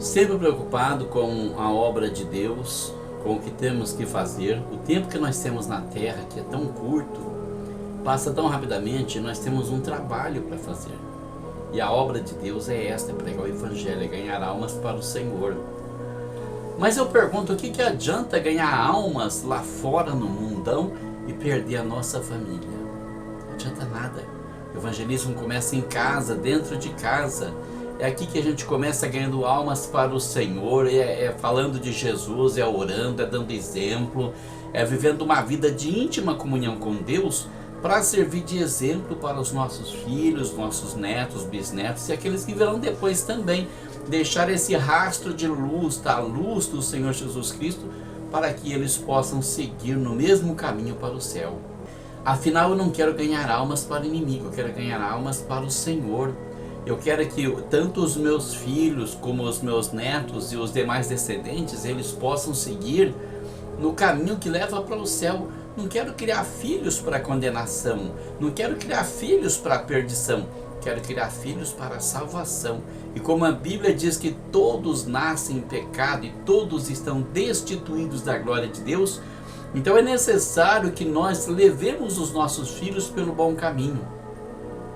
sempre preocupado com a obra de Deus, com o que temos que fazer. O tempo que nós temos na terra, que é tão curto, passa tão rapidamente. Nós temos um trabalho para fazer, e a obra de Deus é esta: é pregar o Evangelho, é ganhar almas para o Senhor. Mas eu pergunto, o que adianta ganhar almas lá fora no mundão e perder a nossa família? Não adianta nada. O evangelismo começa em casa, dentro de casa. É aqui que a gente começa ganhando almas para o Senhor, é falando de Jesus, é orando, é dando exemplo, é vivendo uma vida de íntima comunhão com Deus, para servir de exemplo para os nossos filhos, nossos netos, bisnetos e aqueles que virão depois também. Deixar esse rastro de luz, da luz do Senhor Jesus Cristo, para que eles possam seguir no mesmo caminho para o céu. Afinal, eu não quero ganhar almas para o inimigo, eu quero ganhar almas para o Senhor. Eu quero que tanto os meus filhos como os meus netos e os demais descendentes, eles possam seguir no caminho que leva para o céu. Não quero criar filhos para condenação, não quero criar filhos para a perdição, quero criar filhos para a salvação. E como a Bíblia diz que todos nascem em pecado e todos estão destituídos da glória de Deus, então é necessário que nós levemos os nossos filhos pelo bom caminho.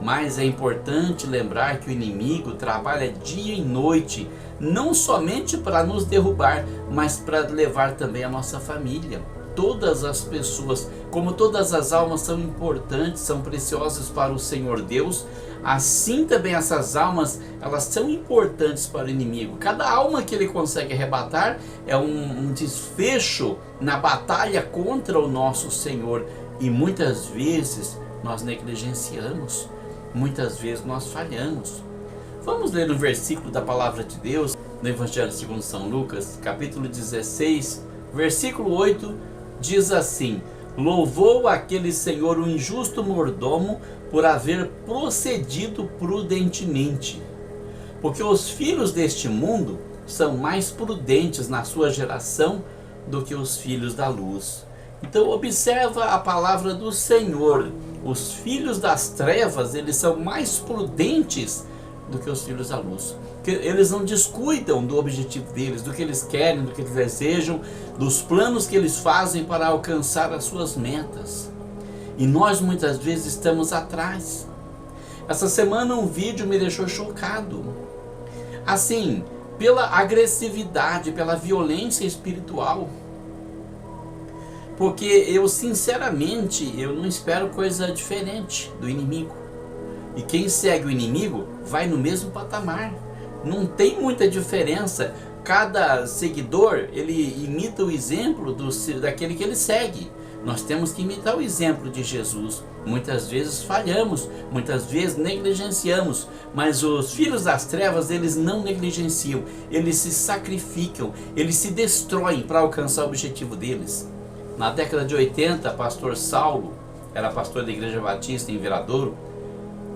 Mas é importante lembrar que o inimigo trabalha dia e noite, não somente para nos derrubar, mas para levar também a nossa família. Todas as pessoas, como todas as almas são importantes, são preciosas para o Senhor Deus, assim também essas almas, elas são importantes para o inimigo. Cada alma que ele consegue arrebatar é um desfecho na batalha contra o nosso Senhor. E muitas vezes nós negligenciamos, muitas vezes nós falhamos. Vamos ler um versículo da palavra de Deus no Evangelho segundo São Lucas, capítulo 16, versículo 8, diz assim: louvou aquele senhor o injusto mordomo por haver procedido prudentemente, porque os filhos deste mundo são mais prudentes na sua geração do que os filhos da luz. Então observa a palavra do Senhor. Os filhos das trevas, eles são mais prudentes do que os filhos da luz. Eles não descuidam do objetivo deles, do que eles querem, do que eles desejam, dos planos que eles fazem para alcançar as suas metas. E nós muitas vezes estamos atrás. Essa semana um vídeo me deixou chocado. Assim, pela agressividade, pela violência espiritual. Porque eu sinceramente, eu não espero coisa diferente do inimigo. E quem segue o inimigo vai no mesmo patamar. Não tem muita diferença. Cada seguidor, ele imita o exemplo daquele que ele segue. Nós temos que imitar o exemplo de Jesus. Muitas vezes falhamos, muitas vezes negligenciamos, mas os filhos das trevas, eles não negligenciam, eles se sacrificam, eles se destroem para alcançar o objetivo deles. Na década de 80, pastor Saulo, era pastor da Igreja Batista em Viradouro,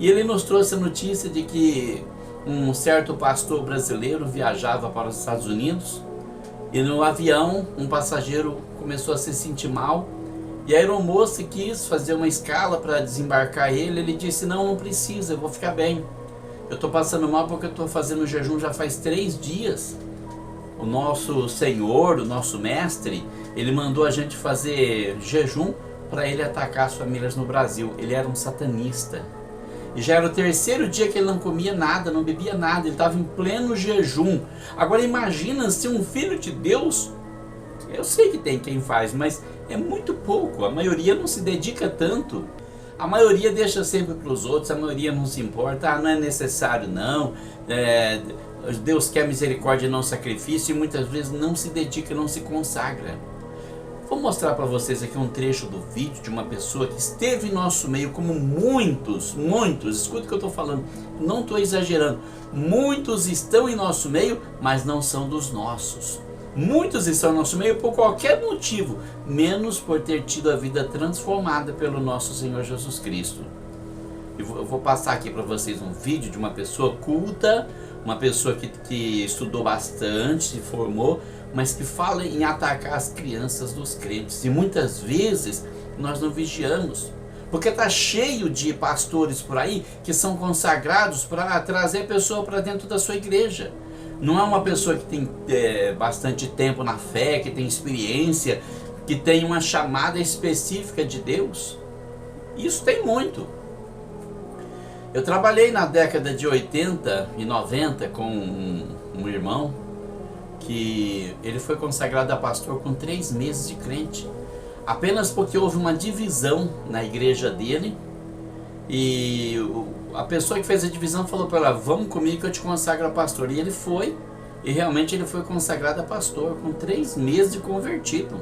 e ele nos trouxe a notícia de que um certo pastor brasileiro viajava para os Estados Unidos, e no avião um passageiro começou a se sentir mal, e a aeromoça quis fazer uma escala para desembarcar ele. Ele disse: não precisa, eu vou ficar bem, eu estou passando mal porque eu estou fazendo jejum já faz 3 dias. O nosso Senhor, o nosso mestre, ele mandou a gente fazer jejum para ele atacar as famílias no Brasil. Ele era um satanista. E já era o 3º dia que ele não comia nada, não bebia nada, ele estava em pleno jejum. Agora imagina se um filho de Deus, eu sei que tem quem faz, mas é muito pouco, a maioria não se dedica tanto. A maioria deixa sempre para os outros, a maioria não se importa, não é necessário não, Deus quer misericórdia e não sacrifício, e muitas vezes não se dedica, não se consagra. Vou mostrar para vocês aqui um trecho do vídeo de uma pessoa que esteve em nosso meio, como muitos, escuta o que eu estou falando, não estou exagerando, muitos estão em nosso meio, mas não são dos nossos. Muitos estão no nosso meio por qualquer motivo, menos por ter tido a vida transformada pelo nosso Senhor Jesus Cristo. Eu vou passar aqui para vocês um vídeo de uma pessoa culta, uma pessoa que estudou bastante, se formou, mas que fala em atacar as crianças dos crentes. E muitas vezes nós não vigiamos, porque está cheio de pastores por aí que são consagrados para trazer a pessoa para dentro da sua igreja. Não é uma pessoa que tem bastante tempo na fé, que tem experiência, que tem uma chamada específica de Deus. Isso tem muito. Eu trabalhei na década de 80 e 90 com um irmão que ele foi consagrado a pastor com 3 meses de crente. Apenas porque houve uma divisão na igreja dele e a pessoa que fez a divisão falou para ela: vamos comigo que eu te consagro a pastor. E ele foi, e realmente ele foi consagrado a pastor com 3 meses de convertido.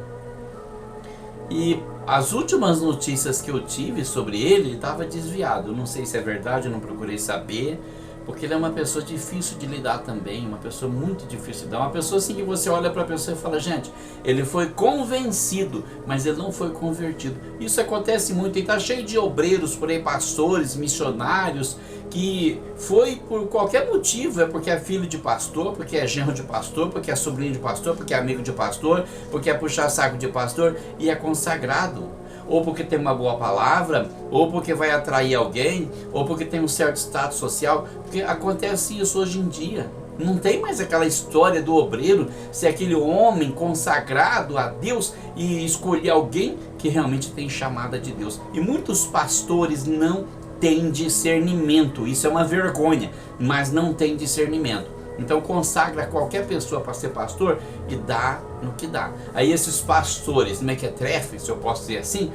E as últimas notícias que eu tive sobre ele estava desviado. Eu não sei se é verdade, eu não procurei saber, porque ele é uma pessoa difícil de lidar também, uma pessoa muito difícil de lidar. Uma pessoa assim que você olha para a pessoa e fala: gente, ele foi convencido, mas ele não foi convertido. Isso acontece muito, e está cheio de obreiros por aí, pastores, missionários, que foi por qualquer motivo, é porque é filho de pastor, porque é genro de pastor, porque é sobrinho de pastor, porque é amigo de pastor, porque é puxar saco de pastor, e é consagrado. Ou porque tem uma boa palavra, ou porque vai atrair alguém, ou porque tem um certo status social, porque acontece isso hoje em dia. Não tem mais aquela história do obreiro ser aquele homem consagrado a Deus e escolher alguém que realmente tem chamada de Deus. E muitos pastores não têm discernimento, isso é uma vergonha, mas não tem discernimento. Então consagra qualquer pessoa para ser pastor e dá no que dá. Aí esses pastores mequetrefes, se eu posso dizer assim,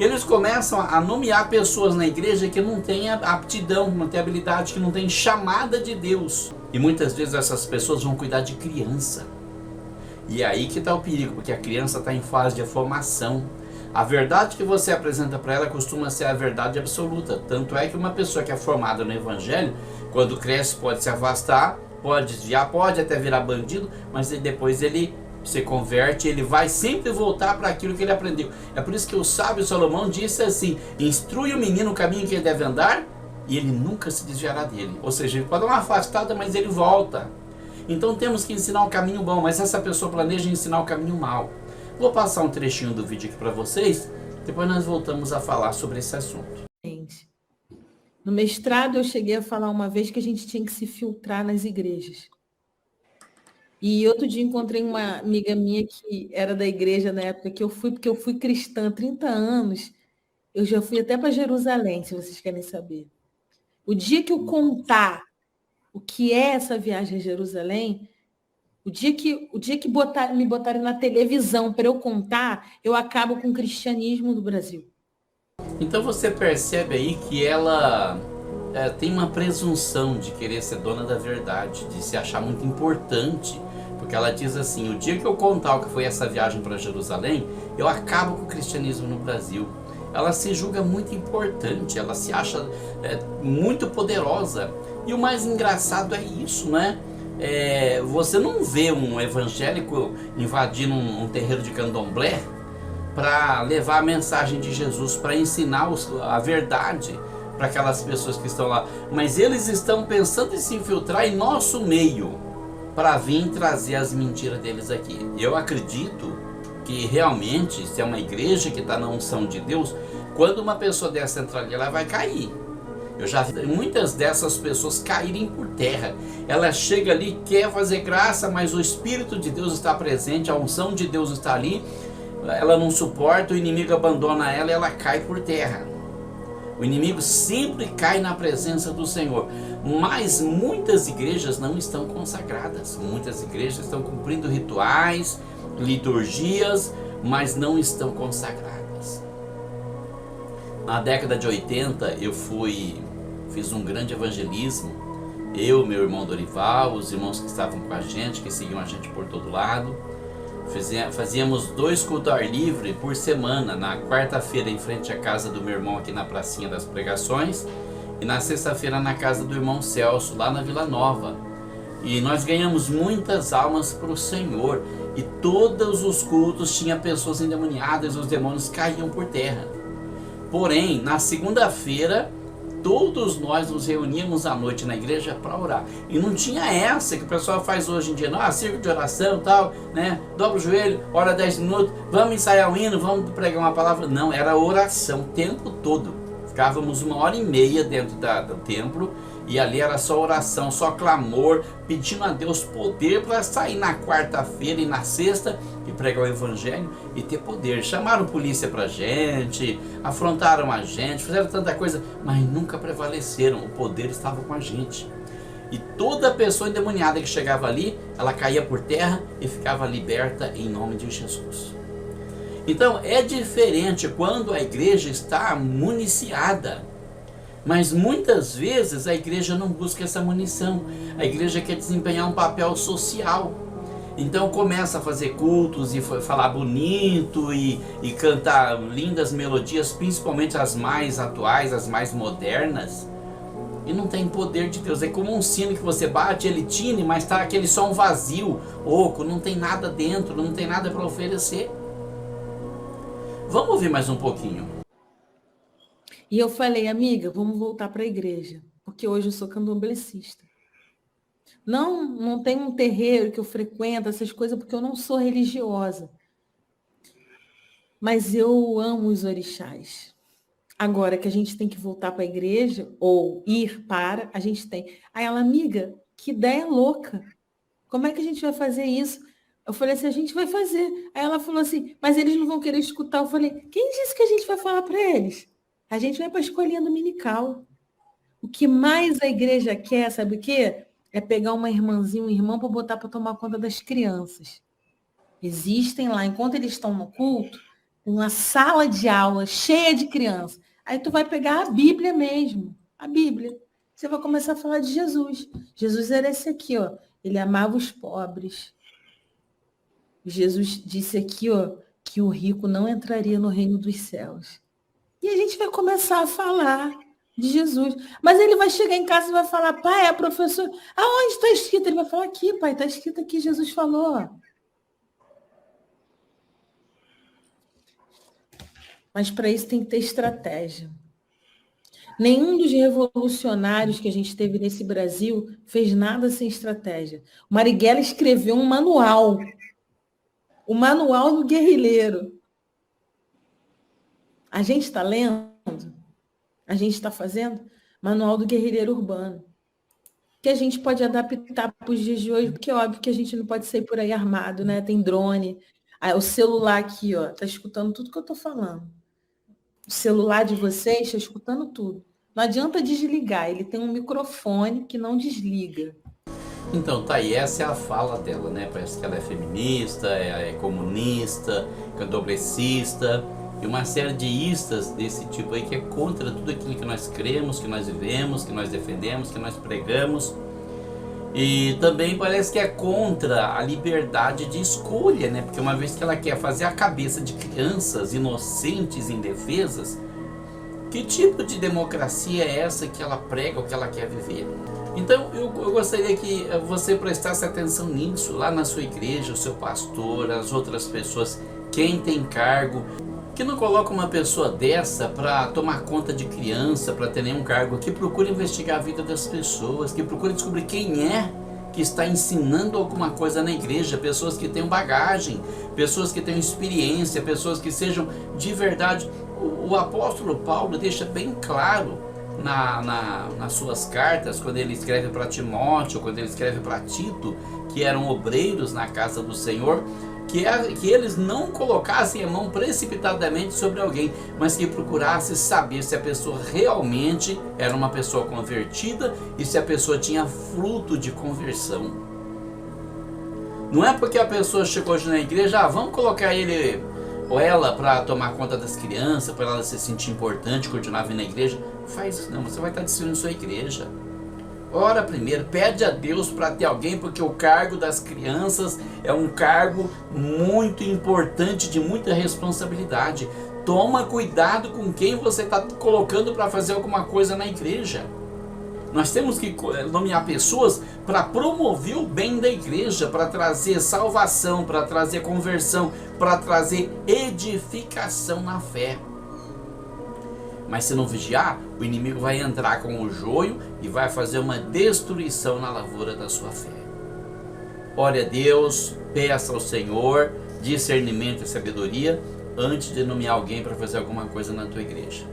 eles começam a nomear pessoas na igreja que não têm aptidão, não têm habilidade, que não têm chamada de Deus. E muitas vezes essas pessoas vão cuidar de criança. E é aí que está o perigo, porque a criança está em fase de formação. A verdade que você apresenta para ela costuma ser a verdade absoluta. Tanto é que uma pessoa que é formada no evangelho, quando cresce pode se afastar, pode desviar, pode até virar bandido, mas depois ele se converte, ele vai sempre voltar para aquilo que ele aprendeu. É por isso que o sábio Salomão disse assim: instrui o menino o caminho que ele deve andar e ele nunca se desviará dele. Ou seja, ele pode dar uma afastada, mas ele volta. Então temos que ensinar o caminho bom, mas essa pessoa planeja ensinar o caminho mal. Vou passar um trechinho do vídeo aqui para vocês, depois nós voltamos a falar sobre esse assunto. No mestrado eu cheguei a falar uma vez que a gente tinha que se filtrar nas igrejas. E outro dia encontrei uma amiga minha que era da igreja na época que eu fui, porque eu fui cristã há 30 anos. Eu já fui até para Jerusalém, se vocês querem saber. O dia que eu contar o que é essa viagem a Jerusalém, o dia que me botarem na televisão para eu contar, eu acabo com o cristianismo do Brasil. Então você percebe aí que ela tem uma presunção de querer ser dona da verdade, de se achar muito importante, porque ela diz assim: o dia que eu contar o que foi essa viagem para Jerusalém, eu acabo com o cristianismo no Brasil. Ela se julga muito importante, ela se acha muito poderosa. E o mais engraçado é isso, né? Você não vê um evangélico invadindo um terreiro de candomblé para levar a mensagem de Jesus, para ensinar a verdade para aquelas pessoas que estão lá. Mas eles estão pensando em se infiltrar em nosso meio para vir trazer as mentiras deles aqui. Eu acredito que realmente, se é uma igreja que está na unção de Deus, quando uma pessoa dessa entrar ali, ela vai cair. Eu já vi muitas dessas pessoas caírem por terra. Ela chega ali, quer fazer graça, mas o Espírito de Deus está presente, a unção de Deus está ali. Ela não suporta, o inimigo abandona ela e ela cai por terra. O inimigo sempre cai na presença do Senhor. Mas muitas igrejas não estão consagradas. Muitas igrejas estão cumprindo rituais, liturgias, mas não estão consagradas. Na década de 80 eu fiz um grande evangelismo. Eu, meu irmão Dorival, os irmãos que estavam com a gente, que seguiam a gente por todo lado. Fazíamos 2 cultos ao ar livre por semana, na quarta-feira em frente à casa do meu irmão aqui na pracinha das pregações e na sexta-feira na casa do irmão Celso, lá na Vila Nova. E nós ganhamos muitas almas para o Senhor, e todos os cultos tinha pessoas endemoniadas, os demônios caíam por terra. Porém, na segunda-feira, todos nós nos reuníamos à noite na igreja para orar. E não tinha essa que o pessoal faz hoje em dia, não, círculo de oração e tal, né? Dobra o joelho, ora 10 minutos, vamos ensaiar o hino, vamos pregar uma palavra. Não, era oração o tempo todo. Ficávamos 1h30 dentro do templo, e ali era só oração, só clamor, pedindo a Deus poder para sair na quarta-feira e na sexta e pregar o evangelho e ter poder. Chamaram polícia pra gente, afrontaram a gente, fizeram tanta coisa, mas nunca prevaleceram. O poder estava com a gente. E toda pessoa endemoniada que chegava ali, ela caía por terra e ficava liberta em nome de Jesus. Então é diferente quando a igreja está municiada. Mas muitas vezes a igreja não busca essa munição. A igreja quer desempenhar um papel social. Então começa a fazer cultos e falar bonito e cantar lindas melodias, principalmente as mais atuais, as mais modernas. E não tem poder de Deus. É como um sino que você bate, ele tine, mas está aquele som vazio, oco, não tem nada dentro, não tem nada para oferecer. Vamos ouvir mais um pouquinho. E eu falei, amiga, vamos voltar para a igreja, porque hoje eu sou candomblessista. Não tem um terreiro que eu frequento, essas coisas, porque eu não sou religiosa. Mas eu amo os orixás. Agora que a gente tem que voltar para a igreja, ou ir para, a gente tem. Aí ela, amiga, que ideia louca. Como é que a gente vai fazer isso? Eu falei assim, a gente vai fazer. Aí ela falou assim, mas eles não vão querer escutar. Eu falei, quem disse que a gente vai falar para eles? A gente vai para a escolinha dominical. O que mais a igreja quer, sabe o quê? É pegar uma irmãzinha, um irmão para botar para tomar conta das crianças. Existem lá, enquanto eles estão no culto, uma sala de aula cheia de crianças. Aí tu vai pegar a Bíblia mesmo, a Bíblia. Você vai começar a falar de Jesus. Jesus era esse aqui, ó. Ele amava os pobres. Jesus disse aqui, ó, que o rico não entraria no reino dos céus. E a gente vai começar a falar de Jesus. Mas ele vai chegar em casa e vai falar, pai, a professora, aonde está escrito? Ele vai falar aqui, pai, está escrito aqui, Jesus falou. Mas para isso tem que ter estratégia. Nenhum dos revolucionários que a gente teve nesse Brasil fez nada sem estratégia. O Marighella escreveu um manual. O manual do guerrilheiro. A gente está lendo? A gente está fazendo? Manual do guerrilheiro urbano. Que a gente pode adaptar para os dias de hoje, porque é óbvio que a gente não pode sair por aí armado, né? Tem drone. O celular aqui, ó, tá escutando tudo que eu tô falando. O celular de vocês está escutando tudo. Não adianta desligar, ele tem um microfone que não desliga. Então, tá aí, essa é a fala dela, né? Parece que ela é feminista, é comunista, candomblessista e uma série de istas desse tipo aí que é contra tudo aquilo que nós cremos, que nós vivemos, que nós defendemos, que nós pregamos. E também parece que é contra a liberdade de escolha, né? Porque uma vez que ela quer fazer a cabeça de crianças inocentes, indefesas, que tipo de democracia é essa que ela prega ou que ela quer viver? Então eu gostaria que você prestasse atenção nisso, lá na sua igreja, o seu pastor, as outras pessoas, quem tem cargo, que não coloca uma pessoa dessa para tomar conta de criança, para ter nenhum cargo, que procura investigar a vida das pessoas, que procura descobrir quem é que está ensinando alguma coisa na igreja, pessoas que tenham bagagem, pessoas que tenham experiência, pessoas que sejam de verdade. O apóstolo Paulo deixa bem claro nas suas cartas, quando ele escreve para Timóteo, quando ele escreve para Tito, que eram obreiros na casa do Senhor, que eles não colocassem a mão precipitadamente sobre alguém, mas que procurassem saber se a pessoa realmente era uma pessoa convertida e se a pessoa tinha fruto de conversão. Não é porque a pessoa chegou hoje na igreja, vamos colocar ele ou ela para tomar conta das crianças, para ela se sentir importante, continuar vindo na igreja. Faz isso não, você vai estar destruindo sua igreja. Ora primeiro, pede a Deus para ter alguém, porque o cargo das crianças é um cargo muito importante, de muita responsabilidade. Toma cuidado com quem você está colocando para fazer alguma coisa na igreja. Nós temos que nomear pessoas para promover o bem da igreja, para trazer salvação, para trazer conversão, para trazer edificação na fé. Mas se não vigiar, o inimigo vai entrar com o joio e vai fazer uma destruição na lavoura da sua fé. Ore a Deus, peça ao Senhor discernimento e sabedoria antes de nomear alguém para fazer alguma coisa na tua igreja.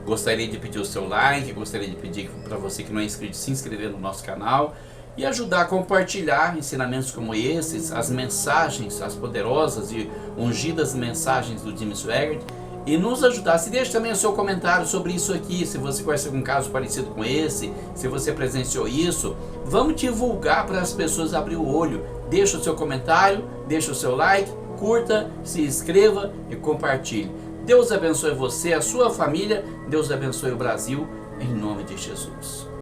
Gostaria de pedir o seu like, gostaria de pedir para você que não é inscrito se inscrever no nosso canal e ajudar a compartilhar ensinamentos como esses, as mensagens, as poderosas e ungidas mensagens do Jimmy Swaggart, e nos ajudar. Se deixa também o seu comentário sobre isso aqui, se você conhece algum caso parecido com esse, se você presenciou isso, vamos divulgar para as pessoas abrir o olho. Deixa o seu comentário, deixa o seu like, curta, se inscreva e compartilhe. Deus abençoe você, a sua família, Deus abençoe o Brasil, em nome de Jesus.